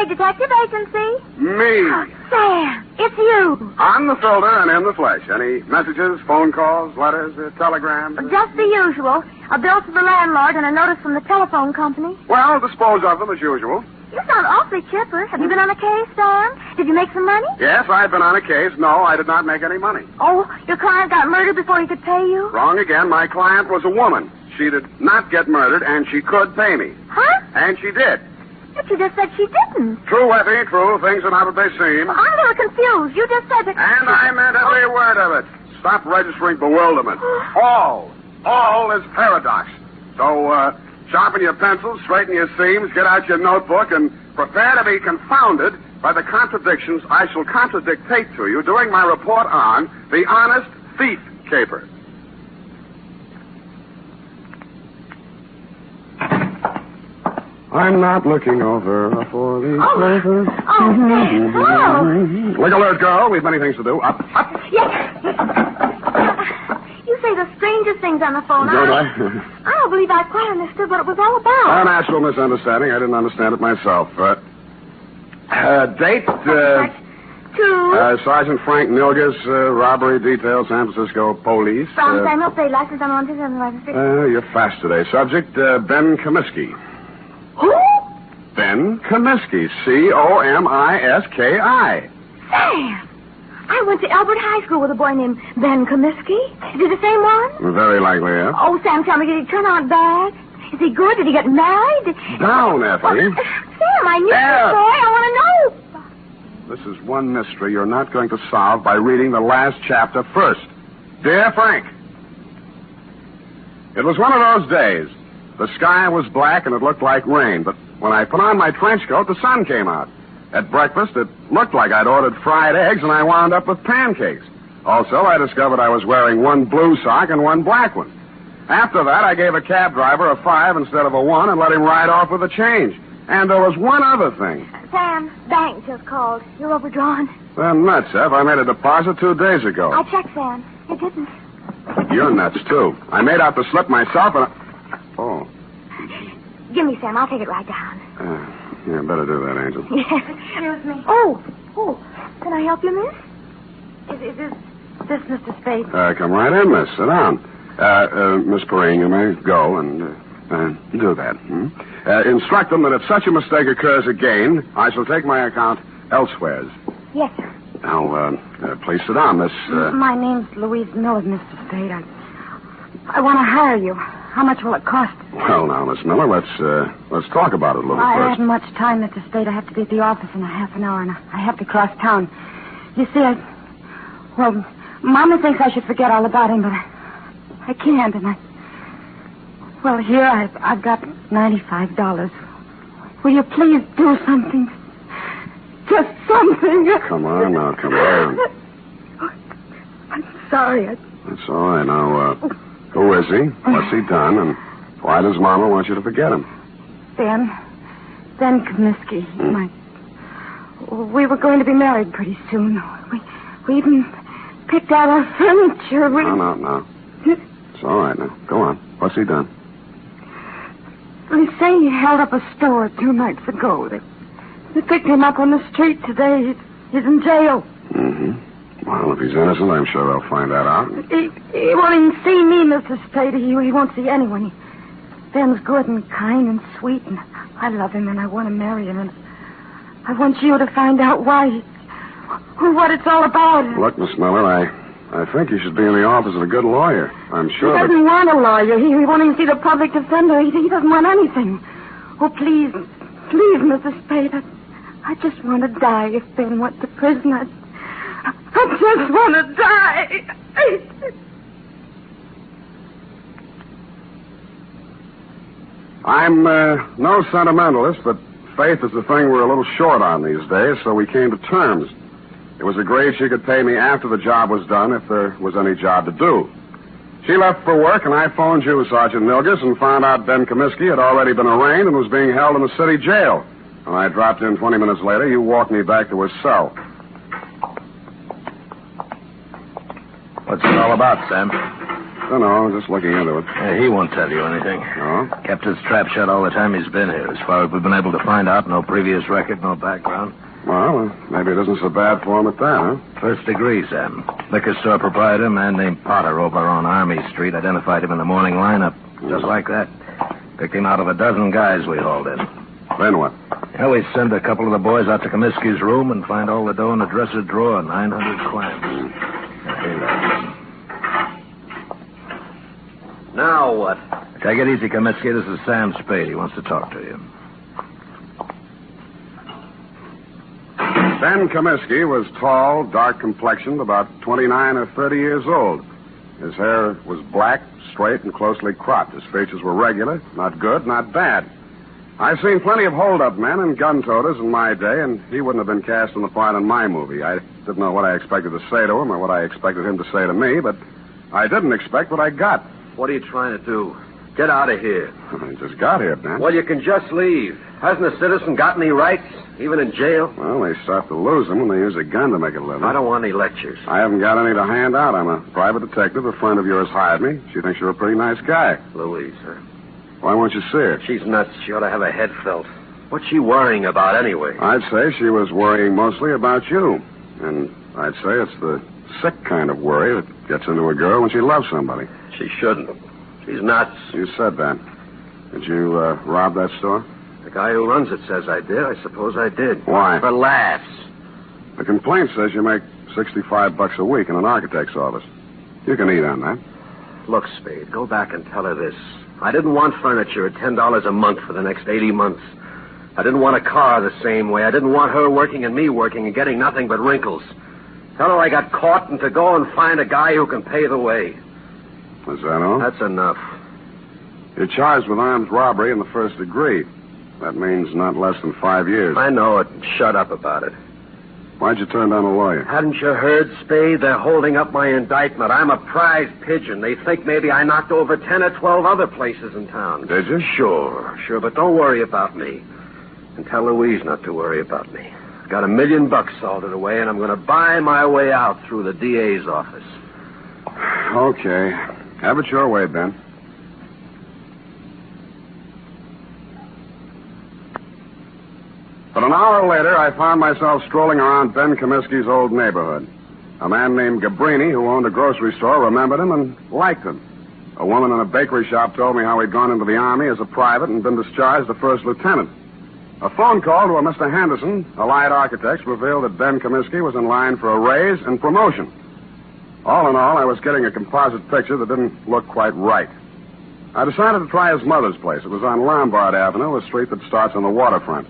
Spade Detective Agency. Me. Oh, Sam, it's you. On the filter and in the flesh. Any messages, phone calls, letters, telegrams? Just the usual. A bill to the landlord and a notice from the telephone company. Well, dispose of them as usual. You sound awfully chipper. Have you been on a case, Sam? Did you make some money? Yes, I've been on a case. No, I did not make any money. Oh, your client got murdered before he could pay you? Wrong again. My client was a woman. She did not get murdered, and she could pay me. Huh? And she did. But you just said she didn't. True, Effie, true. Things are not what they seem. Well, I'm a little confused. You just said that... And I meant every word of it. Stop registering bewilderment. All is paradox. So, sharpen your pencils, straighten your seams, get out your notebook, and prepare to be confounded by the contradictions I shall contradictate to you during my report on the honest thief caper. I'm not looking over for the clover. Oh. Look alert, girl. We've many things to do. Up. Yes. You say the strangest things on the phone. Don't I? I don't believe I quite understood what it was all about. A natural misunderstanding. I didn't understand it myself. Date? To... Sergeant Frank Nilgus, robbery detail, San Francisco Police. From Samuel Spade, license on 127. You're fast today. Subject, Ben Comiskey. Who? Ben Comiskey. Comiski. Sam! I went to Albert High School with a boy named Ben Comiskey. Is he the same one? Very likely, yeah. Oh, Sam, tell me, did he turn out bad? Is he good? Did he get married? Down, Effie. Sam, I knew this boy. I want to know. This is one mystery you're not going to solve by reading the last chapter first. Dear Frank, it was one of those days. The sky was black and it looked like rain, but when I put on my trench coat, the sun came out. At breakfast, it looked like I'd ordered fried eggs, and I wound up with pancakes. Also, I discovered I was wearing one blue sock and one black one. After that, I gave a cab driver a 5 instead of a 1 and let him ride off with a change. And there was one other thing. Sam, bank just called. You're overdrawn. They're nuts, Ev. I made a deposit 2 days ago. I checked, Sam. You didn't. You're nuts, too. I made out the slip myself and... Oh. Give me, Sam. I'll take it right down. Yeah, better do that, Angel. Yes. Excuse me. Oh. Can I help you, miss? Is this Mr. Spade? Come right in, miss. Sit down. Miss Perrine, you may go and do that. Instruct them that if such a mistake occurs again, I shall take my account elsewhere. Yes, sir. Now, please sit down, Miss... My name's Louise Miller, Mr. Spade. I want to hire you. How much will it cost? Well, now, Miss Miller, let's talk about it a little I first. haven't much time, Mr. Spade. I have to be at the office in a half an hour, and I have to cross town. You see, Well, Mama thinks I should forget all about him, but I can't, and Well, here, I've got $95. Will you please do something? Just something. Come on, now, come on. I'm sorry. That's all right. Now, who is he? What's he done? And why does Mama want you to forget him? Ben Comiskey. We were going to be married pretty soon. We even picked out our furniture. No. It's all right now. Go on. What's he done? They say he held up a store 2 nights ago. They picked him up on the street today. He's in jail. Mm-hmm. Well, if he's innocent, I'm sure they'll find that out. He won't even see me, Mr. Spade. He won't see anyone. Ben's good and kind and sweet, and I love him, and I want to marry him, and I want you to find out why, what it's all about. Look, Miss Miller, I think you should be in the office of a good lawyer. I'm sure He doesn't want a lawyer. He won't even see the public defender. He doesn't want anything. Oh, please, Mr. Spade, I just want to die if Ben went to prison. I just want to die. I'm no sentimentalist, but faith is the thing we're a little short on these days, so we came to terms. It was agreed she could pay me after the job was done if there was any job to do. She left for work, and I phoned you, Sergeant Nilgus, and found out Ben Comiskey had already been arraigned and was being held in the city jail. When I dropped in 20 minutes later, you walked me back to his cell. What's it all about, Sam? Don't know. Just looking into it. He won't tell you anything. No? Kept his trap shut all the time he's been here. As far as we've been able to find out, no previous record, no background. Well, maybe it isn't so bad for him at that, huh? First degree, Sam. Liquor store proprietor, a man named Potter over on Army Street, identified him in the morning lineup. Just like that. Picked him out of a dozen guys we hauled in. Then what? Yeah, we send a couple of the boys out to Comiskey's room and find all the dough in the dresser drawer, 900 clams. Now what? Take it easy, Comiskey. This is Sam Spade. He wants to talk to you. Ben Comiskey was tall, dark-complexioned, about 29 or 30 years old. His hair was black, straight, and closely cropped. His features were regular, not good, not bad. I've seen plenty of hold-up men and gun-toters in my day, and he wouldn't have been cast in the part in my movie. I didn't know what I expected to say to him or what I expected him to say to me, but I didn't expect what I got. What are you trying to do? Get out of here. I just got here, Ben. Well, you can just leave. Hasn't a citizen got any rights, even in jail? Well, they start to lose them when they use a gun to make a living. I don't want any lectures. I haven't got any to hand out. I'm a private detective. A friend of yours hired me. She thinks you're a pretty nice guy. Louise, huh? Why won't you see her? She's nuts. She ought to have a head felt. What's she worrying about anyway? I'd say she was worrying mostly about you. And I'd say it's the sick kind of worry that gets into a girl when she loves somebody. She shouldn't. She's nuts. You said that. Did you rob that store? The guy who runs it says I did. I suppose I did. Why? For laughs. The complaint says you make $65 a week in an architect's office. You can eat on that. Look, Spade, go back and tell her this. I didn't want furniture at $10 a month for the next 80 months. I didn't want a car the same way. I didn't want her working and me working and getting nothing but wrinkles. Tell her I got caught and to go and find a guy who can pay the way. Is that all? That's enough. You're charged with armed robbery in the first degree. That means not less than 5 years. I know it. Shut up about it. Why'd you turn down a lawyer? Hadn't you heard, Spade? They're holding up my indictment. I'm a prize pigeon. They think maybe I knocked over 10 or 12 other places in town. Did you? Sure, but don't worry about me. And tell Louise not to worry about me. I've got $1 million salted away, and I'm going to buy my way out through the DA's office. Okay. Have it your way, Ben. But an hour later, I found myself strolling around Ben Comiskey's old neighborhood. A man named Gabrini, who owned a grocery store, remembered him and liked him. A woman in a bakery shop told me how he'd gone into the Army as a private and been discharged a first lieutenant. A phone call to a Mr. Henderson, Allied Architects, revealed that Ben Comiskey was in line for a raise and promotion. All in all, I was getting a composite picture that didn't look quite right. I decided to try his mother's place. It was on Lombard Avenue, a street that starts on the waterfront.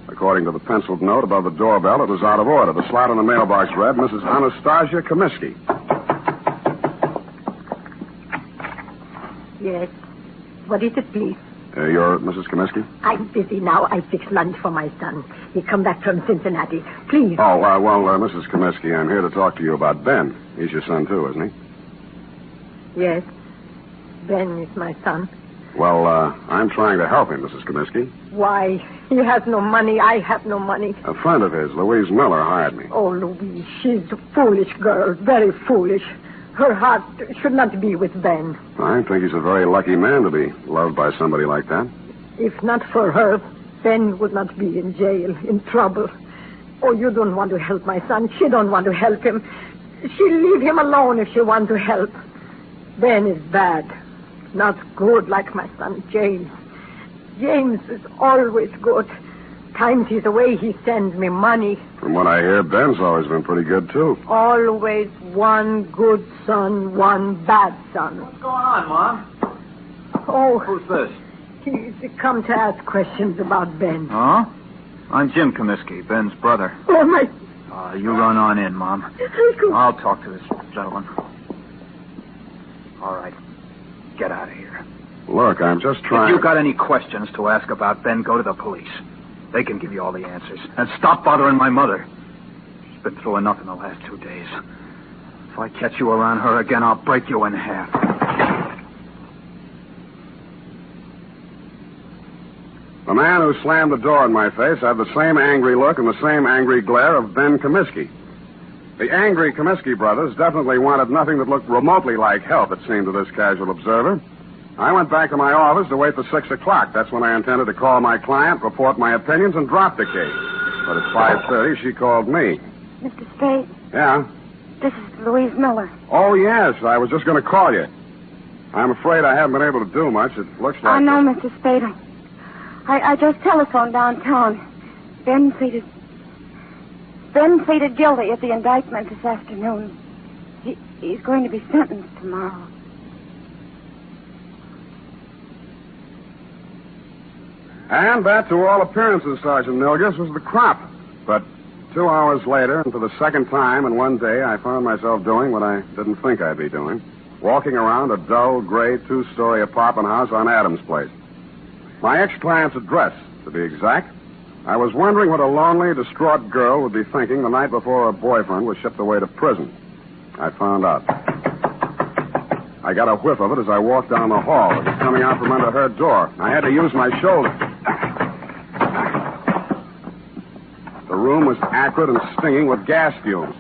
According to the penciled note above the doorbell, it was out of order. The slot on the mailbox read, Mrs. Anastasia Comiskey. Yes. What is it, please? You're Mrs. Comiskey? I'm busy now. I fix lunch for my son. He come back from Cincinnati. Please. Oh, Mrs. Comiskey, I'm here to talk to you about Ben. He's your son, too, isn't he? Yes. Ben is my son. Well, I'm trying to help him, Mrs. Comiskey. Why? He has no money. I have no money. A friend of his, Louise Miller, hired me. Oh, Louise, she's a foolish girl. Very foolish. Her heart should not be with Ben. I think he's a very lucky man to be loved by somebody like that. If not for her, Ben would not be in jail, in trouble. Oh, you don't want to help my son. She don't want to help him. She'll leave him alone if she wants to help. Ben is bad. Not good like my son, James. James is always good. Times he's away, he sends me money. From what I hear, Ben's always been pretty good, too. Always one good son, one bad son. What's going on, Mom? Oh. Who's this? He's come to ask questions about Ben. Huh? I'm Jim Comiskey, Ben's brother. Oh, my... You run on in, Mom. I'll talk to this gentleman. All right. Get out of here. Look, I'm just trying... If you've got any questions to ask about Ben, go to the police. They can give you all the answers. And stop bothering my mother. She's been through enough in the last 2 days. If I catch you around her again, I'll break you in half. The man who slammed the door in my face had the same angry look and the same angry glare of Ben Comiskey. The angry Comiskey brothers definitely wanted nothing that looked remotely like help, it seemed to this casual observer. I went back to my office to wait for 6 o'clock. That's when I intended to call my client, report my opinions, and drop the case. But at 5:30, she called me. Mr. Spade, Yeah? this is Louise Miller. Oh, yes. I was just going to call you. I'm afraid I haven't been able to do much. It looks like... I know, Mr. Spade. I just telephoned downtown. Ben pleaded guilty at the indictment this afternoon. He's going to be sentenced tomorrow. And that, to all appearances, Sergeant Milgis, was the crop. But 2 hours later, and for the second time in one day, I found myself doing what I didn't think I'd be doing. Walking around a dull, gray, 2-story apartment house on Adams Place. My ex-client's address, to be exact. I was wondering what a lonely, distraught girl would be thinking the night before her boyfriend was shipped away to prison. I found out. I got a whiff of it as I walked down the hall. It was coming out from under her door. I had to use my shoulder. The room was acrid and stinging with gas fumes.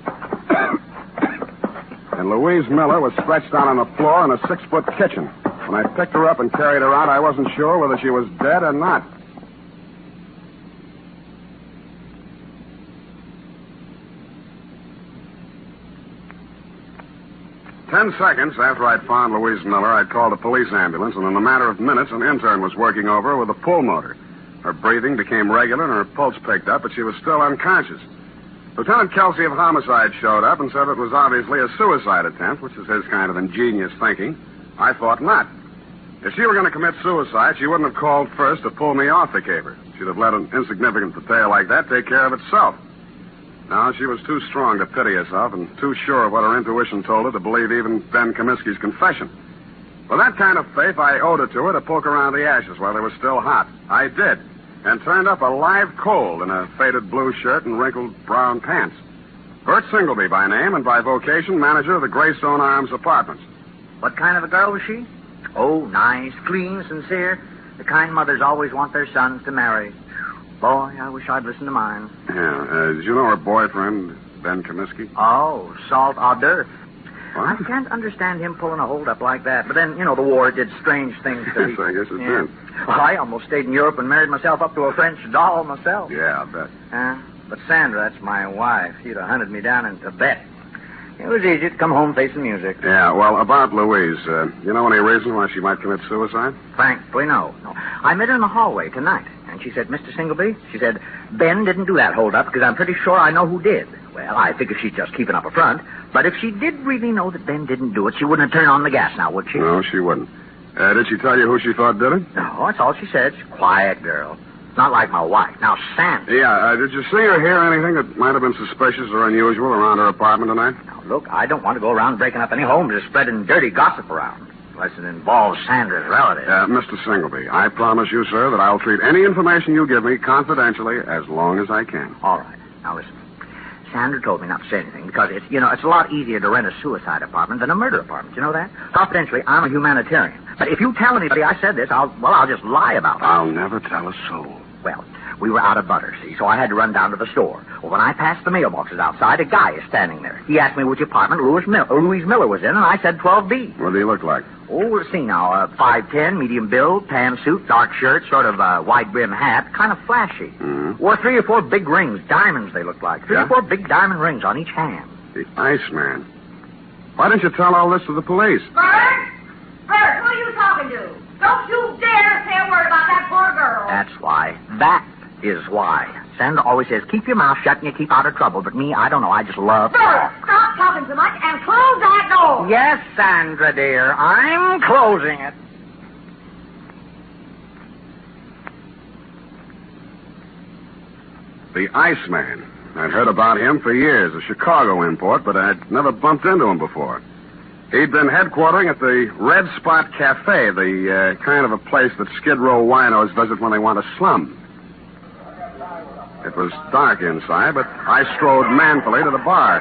And Louise Miller was stretched out on the floor in a 6-foot kitchen. When I picked her up and carried her out, I wasn't sure whether she was dead or not. Ten seconds after I'd found Louise Miller, I'd called a police ambulance, and in a matter of minutes, an intern was working over her with a pulmotor. Her breathing became regular, and her pulse picked up, but she was still unconscious. Lieutenant Kelsey of Homicide showed up and said it was obviously a suicide attempt, which is his kind of ingenious thinking. I thought not. If she were going to commit suicide, she wouldn't have called first to pull me off the caper. She'd have let an insignificant detail like that take care of itself. No, she was too strong to pity herself and too sure of what her intuition told her to believe even Ben Comiskey's confession. With that kind of faith, I owed it to her to poke around the ashes while they were still hot. I did, and turned up a live coal in a faded blue shirt and wrinkled brown pants. Bert Singleby by name and by vocation, manager of the Greystone Arms Apartments. What kind of a girl was she? Oh, nice, clean, sincere. The kind mothers always want their sons to marry. Boy, I wish I'd listened to mine. Yeah, did you know her boyfriend, Ben Comiskey? Oh, salt hors d'oeuvre. What? I can't understand him pulling a hold-up like that. But then, the war did strange things to Yes, I guess it did. Well, I almost stayed in Europe and married myself up to a French doll myself. Yeah, I bet. But Sandra, that's my wife. She'd have hunted me down in Tibet. It was easy to come home facing music. Yeah, well, about Louise, you know any reason why she might commit suicide? Frankly, no. I met her in the hallway tonight, and she said, Mr. Singleby, she said, Ben didn't do that hold-up because I'm pretty sure I know who did. Well, I figure she's just keeping up a front. But if she did really know that Ben didn't do it, she wouldn't have turned on the gas now, would she? No, she wouldn't. Did she tell you who she thought did it? No, that's all she said. She's a quiet girl. Not like my wife. Now, Sandra. Yeah, did you see or hear anything that might have been suspicious or unusual around her apartment tonight? Now, look, I don't want to go around breaking up any homes or spreading dirty gossip around. Unless it involves Sandra's relatives. Mr. Singleby, I promise you, sir, that I'll treat any information you give me confidentially as long as I can. All right. Now, listen. Sandra told me not to say anything because it's a lot easier to rent a suicide apartment than a murder apartment. You know that? Confidentially, I'm a humanitarian. But if you tell anybody I said this, I'll just lie about it. I'll never tell a soul. Well, we were out of butter, see, so I had to run down to the store. Well, when I passed the mailboxes outside, a guy is standing there. He asked me which apartment Louise Miller was in, and I said 12B. What did he look like? Oh, let's see now. 5'10", medium build, tan suit, dark shirt, sort of wide brim hat, kind of flashy. Mm-hmm. Wore 3 or 4 big rings, diamonds they looked like. 3 Yeah? or 4 big diamond rings on each hand. The Iceman. Why didn't you tell all this to the police? Bert? Bert, who are you talking to? Don't you dare say a word about that poor girl. That's why. That is why. Sandra always says, keep your mouth shut and you keep out of trouble. But me, I don't know. I just love... Bert, stop talking so much and close that door. Yes, Sandra, dear. I'm closing it. The Iceman. I'd heard about him for years, a Chicago import, but I'd never bumped into him before. He'd been headquartering at the Red Spot Cafe, the kind of a place that Skid Row winos visit when they want to slum. It was dark inside, but I strode manfully to the bar.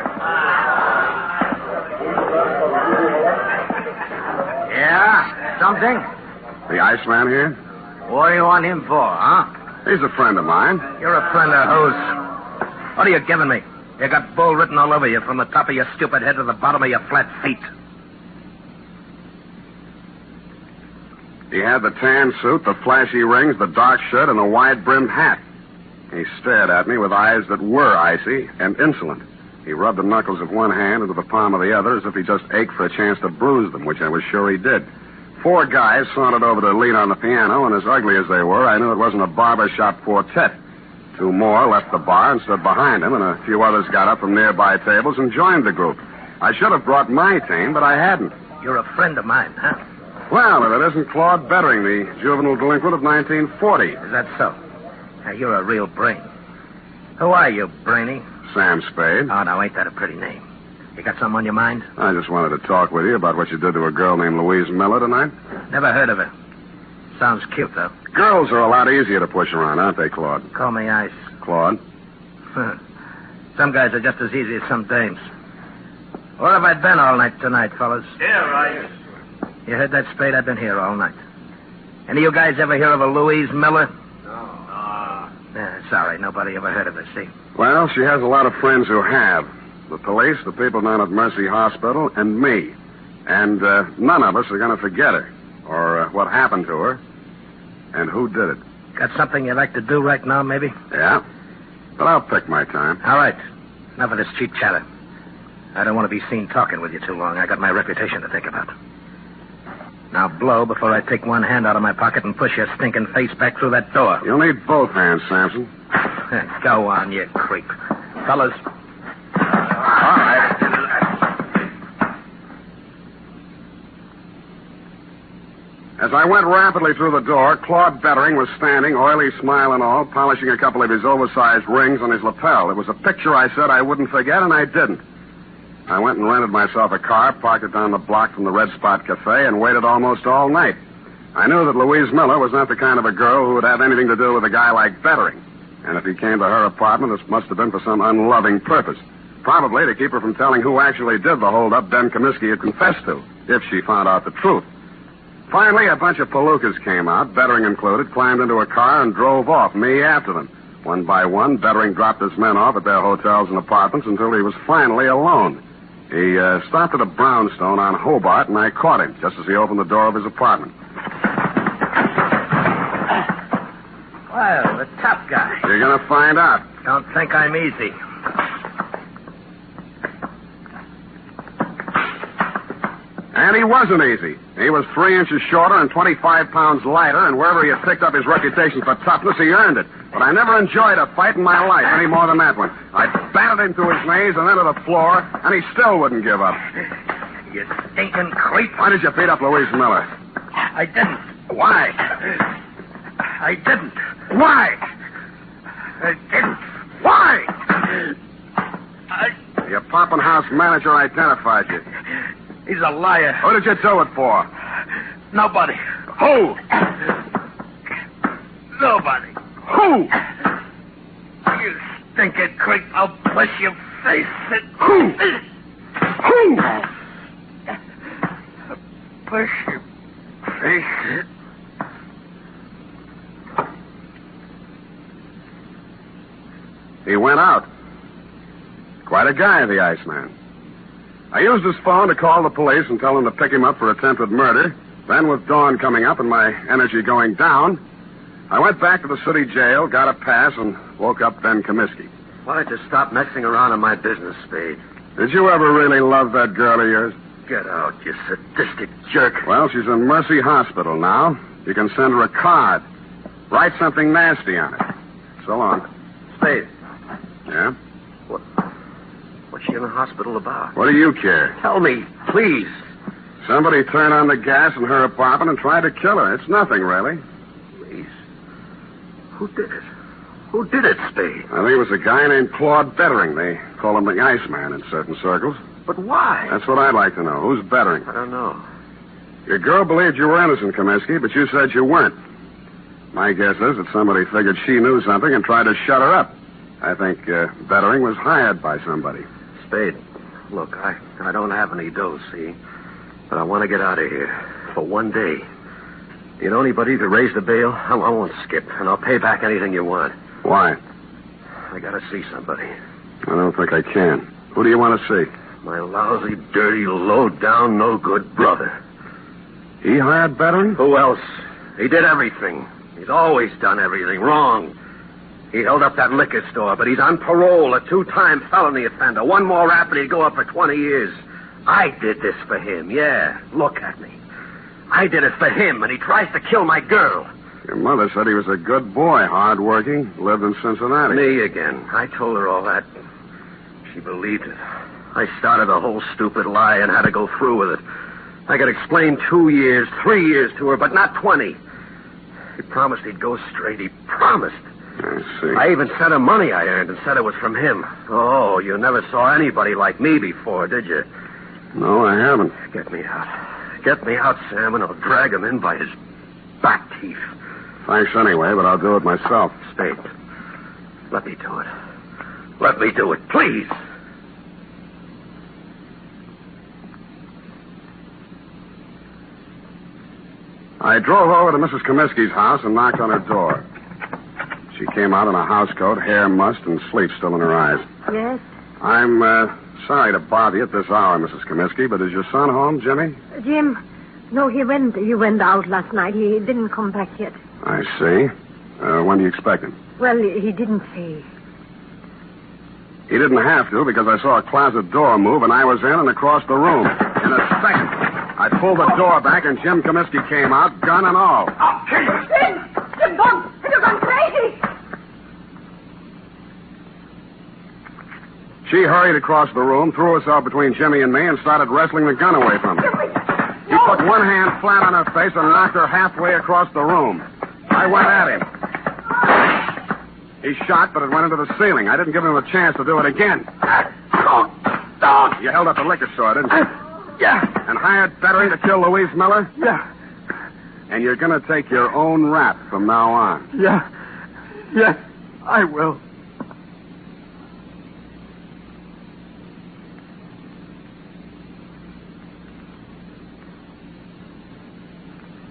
Yeah? Something? The Iceman here? What do you want him for, huh? He's a friend of mine. You're a friend of whose? What are you giving me? You got bull written all over you from the top of your stupid head to the bottom of your flat feet. He had the tan suit, the flashy rings, the dark shirt, and the wide-brimmed hat. He stared at me with eyes that were icy and insolent. He rubbed the knuckles of one hand into the palm of the other as if he just ached for a chance to bruise them, which I was sure he did. 4 guys sauntered over to lean on the piano, and as ugly as they were, I knew it wasn't a barbershop quartet. 2 more left the bar and stood behind him, and a few others got up from nearby tables and joined the group. I should have brought my team, but I hadn't. You're a friend of mine, huh? Well, if it isn't Claude Bettering, the juvenile delinquent of 1940. Is that so? Now, you're a real brain. Who are you, Brainy? Sam Spade. Oh, now, ain't that a pretty name? You got something on your mind? I just wanted to talk with you about what you did to a girl named Louise Miller tonight. Never heard of her. Sounds cute, though. Girls are a lot easier to push around, aren't they, Claude? Call me Ice. Claude? Some guys are just as easy as some dames. Where have I been all night tonight, fellas? Here, Ice. You heard that, Spade? I've been here all night. Any of you guys ever hear of a Louise Miller? No. Sorry, nobody ever heard of her, see? Well, she has a lot of friends who have. The police, the people down at Mercy Hospital, and me. And none of us are going to forget her. Or what happened to her. And who did it. Got something you'd like to do right now, maybe? Yeah. But I'll pick my time. All right. Enough of this cheap chatter. I don't want to be seen talking with you too long. I got my reputation to think about. Now blow before I take one hand out of my pocket and push your stinking face back through that door. You'll need both hands, Samson. Go on, you creep. Fellas. All right. As I went rapidly through the door, Claude Bettering was standing, oily smile and all, polishing a couple of his oversized rings on his lapel. It was a picture I said I wouldn't forget, and I didn't. I went and rented myself a car, parked it down the block from the Red Spot Cafe, and waited almost all night. I knew that Louise Miller was not the kind of a girl who would have anything to do with a guy like Bettering. And if he came to her apartment, this must have been for some unloving purpose. Probably to keep her from telling who actually did the holdup Ben Comiskey had confessed to, if she found out the truth. Finally, a bunch of palookas came out, Bettering included, climbed into a car and drove off, me after them. One by one, Bettering dropped his men off at their hotels and apartments until he was finally alone. He stopped at a brownstone on Hobart, and I caught him just as he opened the door of his apartment. Well, the tough guy. You're going to find out. Don't think I'm easy. And he wasn't easy. He was 3 inches shorter and 25 pounds lighter, and wherever he had picked up his reputation for toughness, he earned it. But I never enjoyed a fight in my life any more than that one. I batted him to his knees and then to the floor, and he still wouldn't give up. You stinking creep. Why did you beat up Louise Miller? I didn't. Why? I didn't. Why? I didn't. Why? I... Your Poppin' House manager identified you. He's a liar. Who did you do it for? Nobody. Who? Nobody. Who? You stinking creep. I'll push your face in. Who? Who? Push your face. He went out. Quite a guy, the Iceman. I used his phone to call the police and tell them to pick him up for attempted murder. Then, with dawn coming up and my energy going down, I went back to the city jail, got a pass, and woke up Ben Comiskey. Why don't you stop messing around in my business, Spade? Did you ever really love that girl of yours? Get out, you sadistic jerk. Well, she's in Mercy Hospital now. You can send her a card. Write something nasty on it. So long. Spade, Yeah? what's she in the hospital about? What do you care? Tell me, please. Somebody turned on the gas in her apartment and tried to kill her. It's nothing, really. Please. Who did it? Who did it, Spade? I think it was a guy named Claude Bettering. They call him the Iceman in certain circles. But why? That's what I'd like to know. Who's Bettering? I don't know. Your girl believed you were innocent, Comiskey, but you said you weren't. My guess is that somebody figured she knew something and tried to shut her up. I think Bettering was hired by somebody. Spade, look, I don't have any dough, see? But I want to get out of here for one day. You know anybody to raise the bail? I won't skip, and I'll pay back anything you want. Why? I got to see somebody. I don't think I can. Who do you want to see? My lousy, dirty, low-down, no-good brother. He hired veteran? Who else? He did everything. He's always done everything wrong. He held up that liquor store, but he's on parole, a 2-time felony offender. One more rap and he'd go up for 20 years. I did this for him, yeah. Look at me. I did it for him, and he tries to kill my girl. Your mother said he was a good boy, hard-working, lived in Cincinnati. Me again. I told her all that. She believed it. I started a whole stupid lie and had to go through with it. I could explain 2 years, 3 years to her, but not 20. He promised he'd go straight. He promised. I see. I even sent him money I earned and said it was from him. Oh, you never saw anybody like me before, did you? No, I haven't. Get me out. Get me out, Sam, and I'll drag him in by his back teeth. Thanks anyway, but I'll do it myself. Spade, let me do it. Let me do it, please. I drove over to Mrs. Comiskey's house and knocked on her door. She came out in a housecoat, hair mussed, and sleep still in her eyes. Yes? I'm sorry to bother you at this hour, Mrs. Comiskey, but is your son home, Jimmy? Jim, no, he went out last night. He didn't come back yet. I see. When do you expect him? Well, he didn't say. He didn't have to because I saw a closet door move and I was in and across the room. In a second, I pulled the door back and Jim Comiskey came out, gun and all. Oh, Jim, don't! You've gone crazy! She hurried across the room, threw herself between Jimmy and me, and started wrestling the gun away from me. He put one hand flat on her face and knocked her halfway across the room. I went at him. He shot, but it went into the ceiling. I didn't give him a chance to do it again. You held up the liquor store, didn't you? Yeah. And hired veteran to kill Louise Miller? Yeah. And you're going to take your own rap from now on? Yeah. Yes, I will.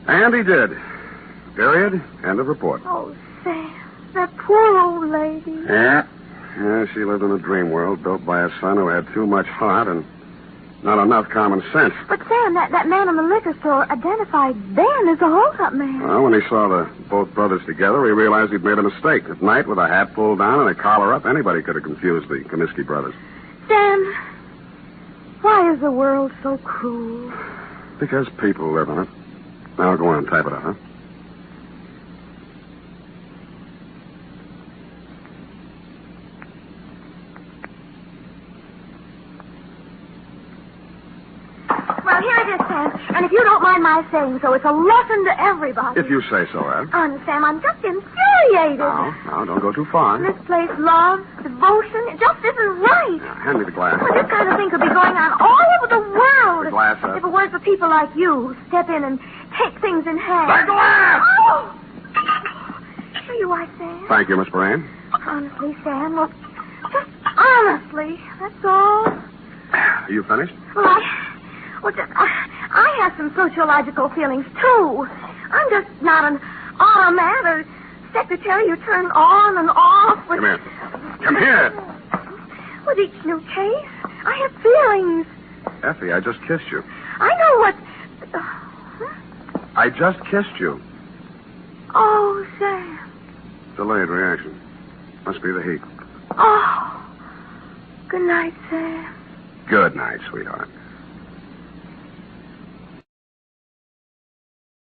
And he did. Period. End of report. Oh, Sam, that poor old lady. Yeah. Yeah, she lived in a dream world built by a son who had too much heart and not enough common sense. But, Sam, that man in the liquor store identified Ben as the hold-up man. Well, when he saw both brothers together, he realized he'd made a mistake. At night, with a hat pulled down and a collar up, anybody could have confused the Comiskey brothers. Sam, why is the world so cruel? Because people live in it. Now, go on, type it up, huh? Well, here it is, Sam. And if you don't mind my saying so, it's a lesson to everybody. If you say so, Ed. Sam, I'm just infuriated. Now, don't go too far. Misplaced love, devotion, it just isn't right. Now, hand me the glass. Well, this kind of thing could be going on all over the world. The glass, If it weren't for people like you who step in and take things in hand. The glass! Oh! Here you are, Sam. Thank you, Miss Brand. Honestly, Sam, look, just honestly, that's all. Are you finished? Well, I have some sociological feelings, too. I'm just not an automat or secretary you turn on and off with... Come here. Come here. With each new case, I have feelings. Effie, I just kissed you. I know what... I just kissed you. Oh, Sam. Delayed reaction. Must be the heat. Oh. Good night, Sam. Good night, sweetheart.